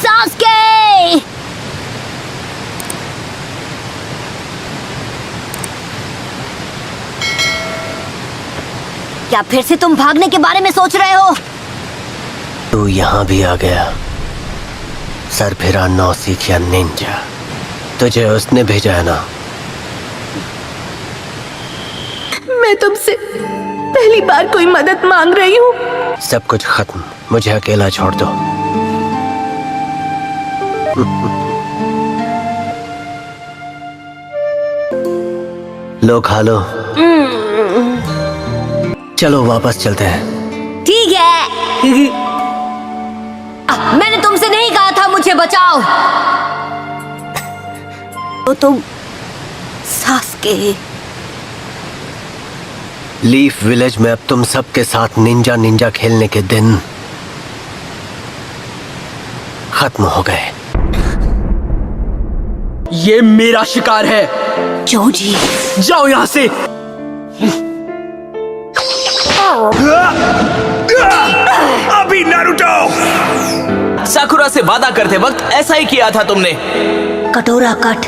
Sasuke! क्या फिर से तुम भागने के बारे में सोच रहे हो? तू यहाँ भी आ गया, सरफिरा नौसिखिया निंजा। तुझे उसने भेजा है ना? मैं तुमसे पहली बार कोई मदद मांग रही हूँ। सब कुछ खत्म, मुझे अकेला छोड़ दो। लो खा लो। चलो वापस चलते हैं। ठीक है। मैंने तुमसे नहीं कहा था मुझे बचाओ। तो तुम सास्के। लीफ विलेज में अब तुम सबके साथ निंजा निंजा खेलने के दिन खत्म हो गए। ये मेरा शिकार है। जोजी, जाओ यहाँ से। अभी नारुतो! साकुरा से वादा करते वक्त ऐसा ही किया था तुमने। कटोरा कट।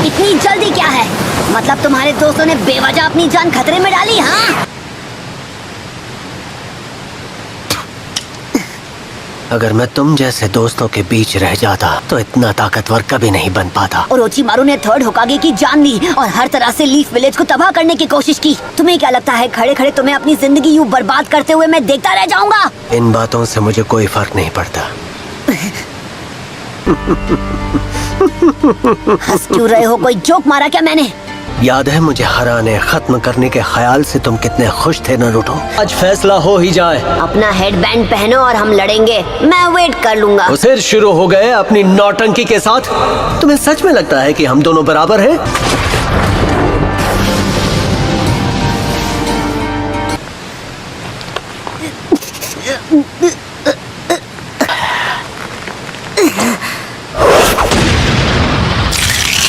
इतनी जल्दी क्या है? मतलब तुम्हारे दोस्तों ने बेवजह अपनी जान खतरे में डाली? हाँ, अगर मैं तुम जैसे दोस्तों के बीच रह जाता तो इतना ताकतवर कभी नहीं बन पाता। और ओरोचिमारू ने थर्ड होकागे की जान ली और हर तरह से लीफ विलेज को तबाह करने की कोशिश की। तुम्हें क्या लगता है खड़े खड़े तुम्हें अपनी जिंदगी यूं बर्बाद करते हुए मैं देखता रह जाऊंगा? इन बातों से मुझे कोई फर्क नहीं पड़ता। हंस क्यों रहे हो? कोई जोक मारा क्या मैंने? याद है मुझे हराने खत्म करने के ख्याल से तुम कितने खुश थे नारुतो? आज फैसला हो ही जाए। अपना हेडबैंड पहनो और हम लड़ेंगे। मैं वेट कर लूंगा। तो फिर शुरू हो गए अपनी नौटंकी के साथ। तुम्हें सच में लगता है कि हम दोनों बराबर हैं?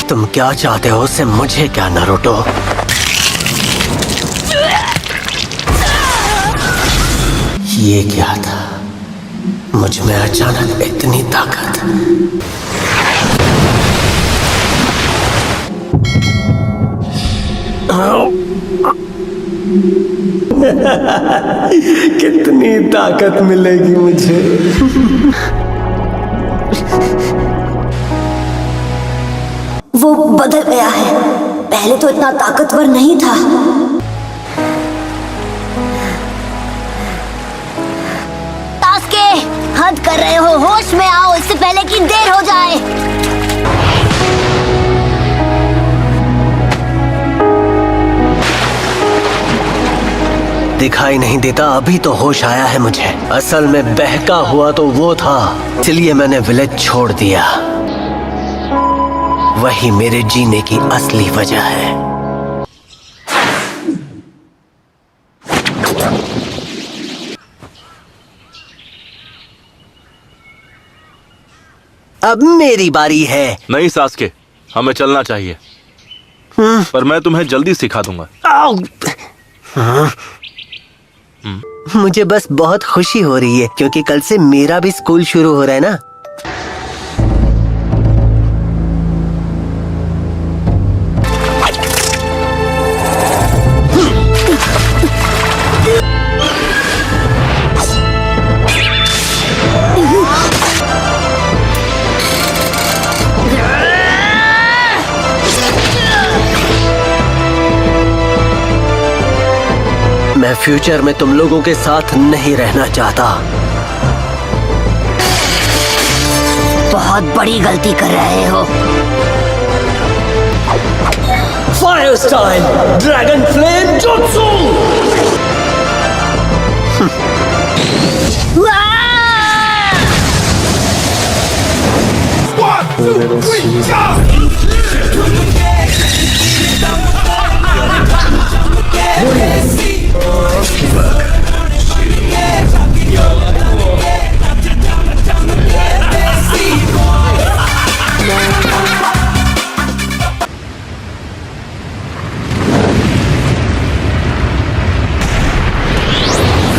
तुम क्या चाहते हो उससे मुझे क्या नारुतो? ये क्या था? मुझ में अचानक इतनी ताकत। कितनी ताकत मिलेगी मुझे? वो बदल गया है। पहले तो इतना ताकतवर नहीं था। सास्के, हद कर रहे हो। होश में आओ इससे पहले कि देर हो जाए। दिखाई नहीं देता? अभी तो होश आया है मुझे। असल में बहका हुआ तो वो था, इसलिए मैंने विलेज छोड़ दिया। वही मेरे जीने की असली वजह है। अब मेरी बारी है। नहीं सास्के, हमें चलना चाहिए। पर मैं तुम्हें जल्दी सिखा दूंगा। मुझे बस बहुत खुशी हो रही है क्योंकि कल से मेरा भी स्कूल शुरू हो रहा है ना। मैं फ्यूचर में तुम लोगों के साथ नहीं रहना चाहता। बहुत बड़ी गलती कर रहे हो। Fire style dragon flame jutsu.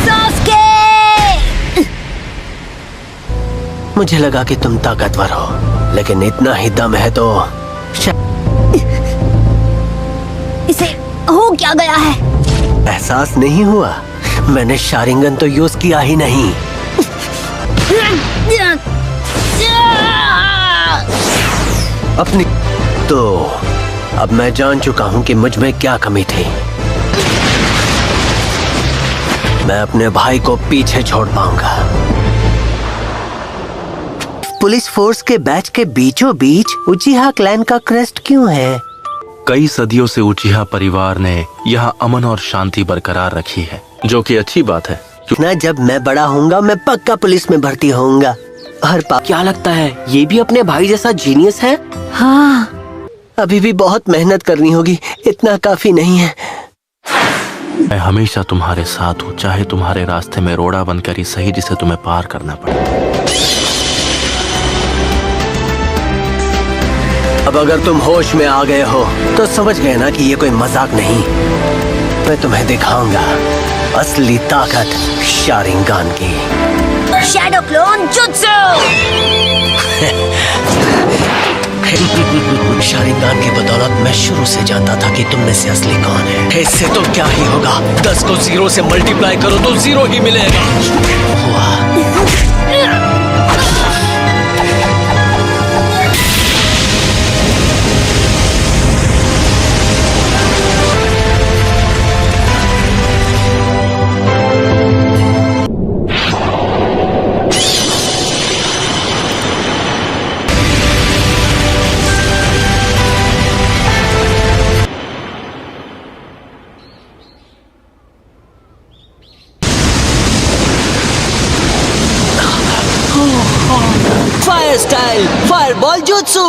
Sasuke! मुझे लगा कि तुम ताकतवर हो, लेकिन इतना ही दम है तो इसे हो क्या गया है? एहसास नहीं हुआ? मैंने शारिंगन तो यूज किया ही नहीं। अपनी तो अब मैं जान चुका हूँ कि मुझ में क्या कमी थी। मैं अपने भाई को पीछे छोड़ पाऊंगा। पुलिस फोर्स के बैच के बीचों बीच उचिहा क्लैन का क्रेस्ट क्यों है? कई सदियों से उचिहा परिवार ने यहाँ अमन और शांति बरकरार रखी है, जो कि अच्छी बात है। ना जब मैं बड़ा होऊंगा मैं पक्का पुलिस में भर्ती होऊंगा। क्या लगता है ये भी अपने भाई जैसा जीनियस है? हाँ, अभी भी बहुत मेहनत करनी होगी, इतना काफी नहीं है। मैं हमेशा तुम्हारे साथ हूँ, चाहे तुम्हारे रास्ते में रोड़ा बनकर ही सही जिसे तुम्हें पार करना पड़े। अब अगर तुम होश में आ गए हो तो समझ गए ना कि ये कोई मजाक नहीं। मैं तुम्हें दिखाऊंगा असली ताकत शारिंगान की। Shadow clone jutsu. शारिंगान की बदौलत मैं शुरू से जानता था कि तुम में से असली कौन है। इससे तो क्या ही होगा, 10 को 0 से मल्टीप्लाई करो तो 0 ही मिलेगा। हुआ। Fire style fireball jutsu.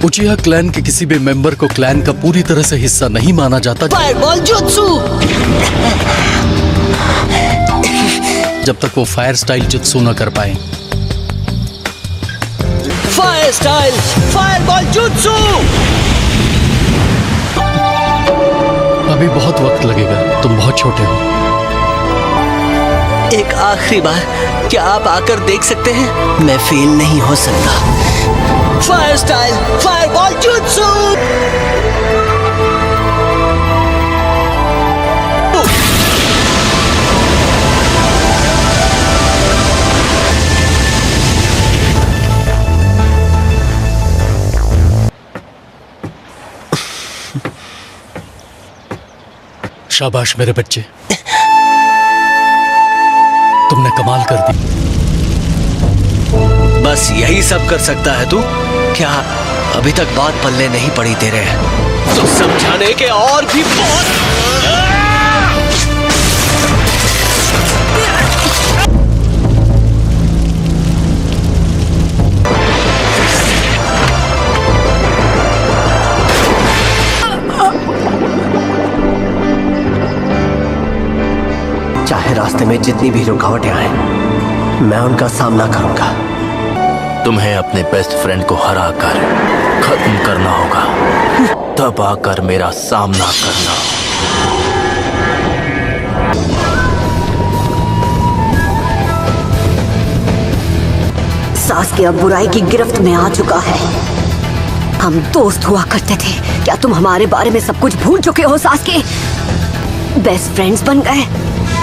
उचिहा clan के किसी भी मेंबर को क्लैन का पूरी तरह से हिस्सा नहीं माना जाता फायरबॉल जुत्सु। जब तक वो फायर स्टाइल जुत्सु न कर पाए। Fire style fireball jutsu. अभी बहुत वक्त लगेगा, तुम बहुत छोटे हो। एक आखिरी बार क्या आप आकर देख सकते हैं? मैं फेल नहीं हो सकता। Fire style fireball jutsu. शाबाश मेरे बच्चे, तुमने कमाल कर दी। बस यही सब कर सकता है तू? क्या अभी तक बात पल्ले नहीं पड़ी तेरे? तो समझाने के और भी बहुत। चाहे रास्ते में जितनी भी रुकावटें आए, मैं उनका सामना करूंगा। तुम्हें अपने बेस्ट फ्रेंड को हरा कर खत्म करना होगा, तब आकर मेरा सामना करना। सास्के अब बुराई की गिरफ्त में आ चुका है। हम दोस्त हुआ करते थे, क्या तुम हमारे बारे में सब कुछ भूल चुके हो सास्के? बेस्ट फ्रेंड्स बन गए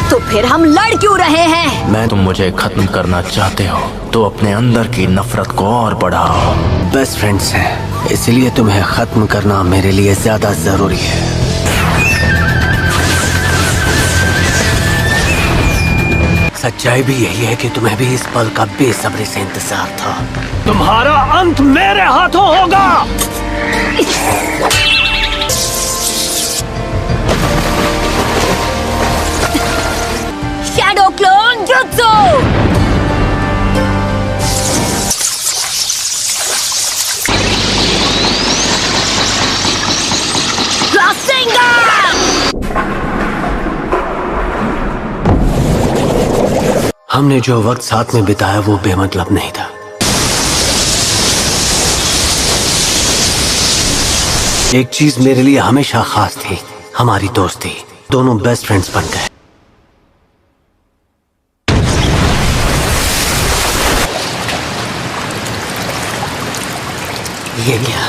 तो फिर हम लड़ क्यों रहे हैं? तुम मुझे खत्म करना चाहते हो तो अपने अंदर की नफरत को और बढ़ाओ। बेस्ट फ्रेंड्स हैं, इसलिए तुम्हें खत्म करना मेरे लिए ज्यादा जरूरी है। सच्चाई भी यही है कि तुम्हें भी इस पल का बेसब्री से इंतजार था। तुम्हारा अंत मेरे हाथों होगा। Shadow clone jutsu. हमने जो वक्त साथ में बिताया वो बेमतलब नहीं था। एक चीज मेरे लिए हमेशा खास थी, हमारी दोस्ती। दोनों बेस्ट फ्रेंड्स बन गए। ये क्या?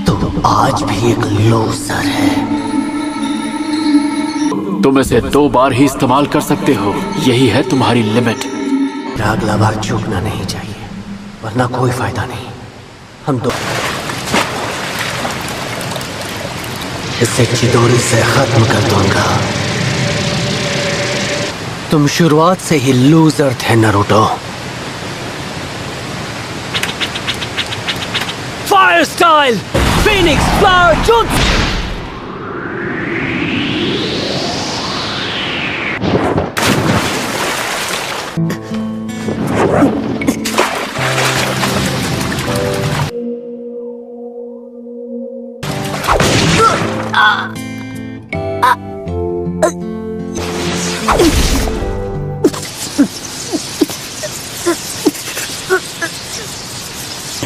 तुम आज भी एक लूजर है। तुम इसे 2 बार ही इस्तेमाल कर सकते हो, यही है तुम्हारी लिमिट। अगला बार चूकना नहीं चाहिए, वरना कोई फायदा नहीं। हम दो इसे चिदोरी से खत्म कर दूंगा। तुम शुरुआत से ही लूजर थे Naruto. Fire style Phoenix flower jutsu.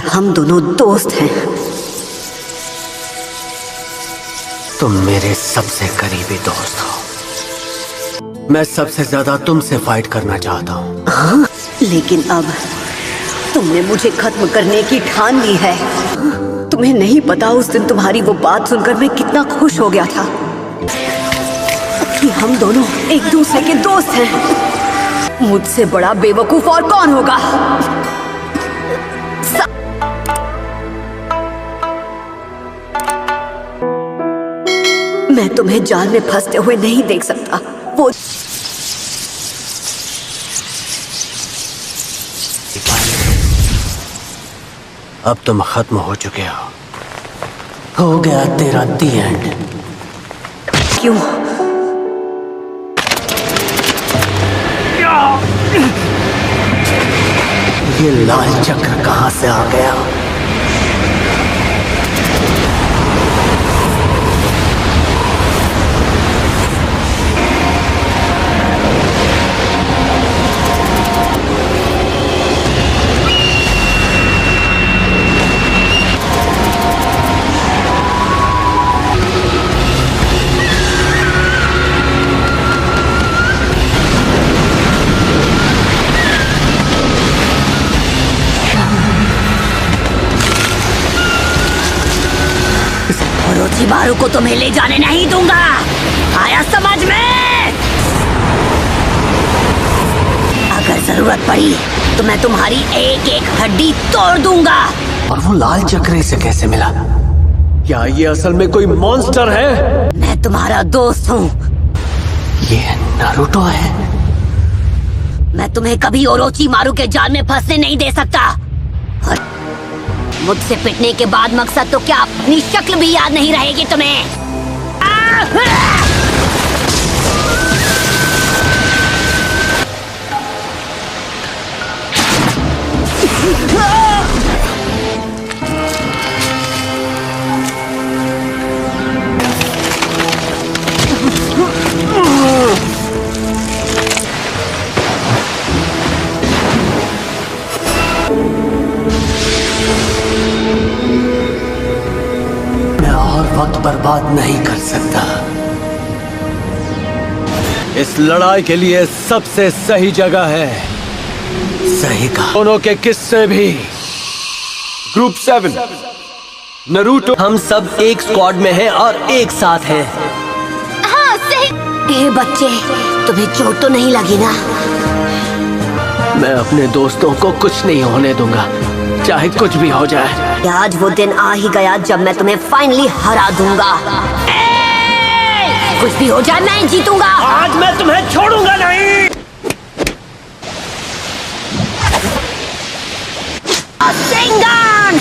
हम दोनों दोस्त हैं। तुम मेरे सबसे करीबी दोस्त हो। मैं सबसे ज्यादा तुमसे फाइट करना चाहता हूँ। हाँ, लेकिन अब तुमने मुझे खत्म करने की ठान ली है। तुम्हें नहीं पता उस दिन तुम्हारी वो बात सुनकर मैं कितना खुश हो गया था कि हम दोनों एक दूसरे के दोस्त हैं। मुझसे बड़ा बेवकूफ और कौन होगा? मैं तुम्हें जाल में फंसते हुए नहीं देख सकता। वो अब तुम खत्म हो चुके हो गया तेरा दी एंड। क्यों? ये लाल चक्र कहां से आ गया? ओरोचिमारू को तुम्हें ले जाने नहीं दूंगा, आया समझ में? अगर जरूरत पड़ी तो मैं तुम्हारी एक एक हड्डी तोड़ दूंगा। और वो लाल चक्र से कैसे मिला? क्या ये असल में कोई मॉन्स्टर है? मैं तुम्हारा दोस्त हूँ। ये नारुतो है। मैं तुम्हें कभी ओरोचिमारू के जाल में फंसने नहीं दे सकता। और मुझसे पिटने के बाद मकसद तो क्या, अपनी शक्ल भी याद नहीं रहेगी तुम्हें। वक्त बर्बाद नहीं कर सकता। इस लड़ाई के लिए सबसे सही जगह है। सही कहा। दोनों के किस्से भी। Group 7 Naruto. हम सब एक स्क्वाड में हैं और एक साथ हैं। हाँ सही। ए बच्चे, तुम्हें चोट तो नहीं लगी ना? मैं अपने दोस्तों को कुछ नहीं होने दूंगा, चाहे कुछ भी हो जाए। आज वो दिन आ ही गया जब मैं तुम्हें फाइनली हरा दूंगा। कुछ भी हो जाए मैं जीतूंगा। आज मैं तुम्हें छोड़ूंगा नहीं। सिंगन!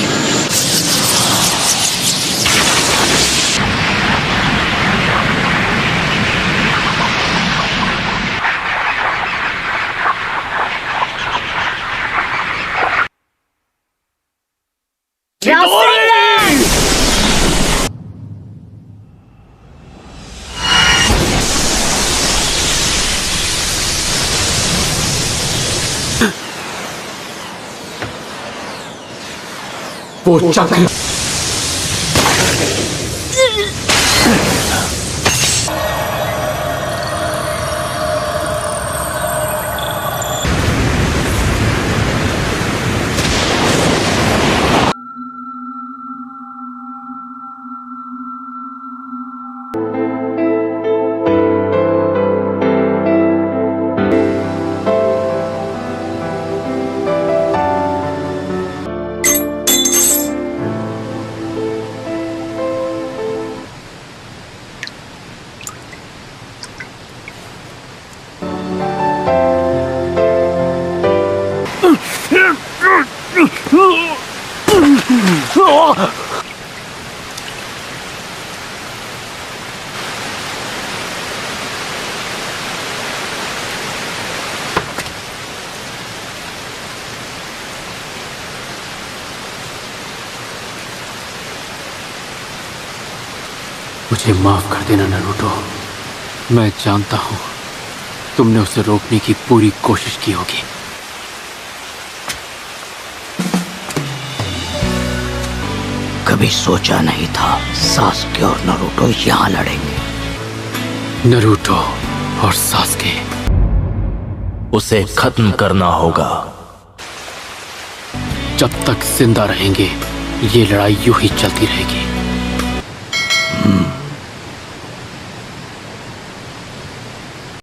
वो चक्र मुझे माफ कर देना नारुतो। मैं जानता हूं तुमने उसे रोकने की पूरी कोशिश की होगी। कभी सोचा नहीं था सास्के और नारुतो यहाँ लड़ेंगे। नारुतो और सास्के, उसे खत्म करना होगा। जब तक जिंदा रहेंगे ये लड़ाई यूं ही चलती रहेगी।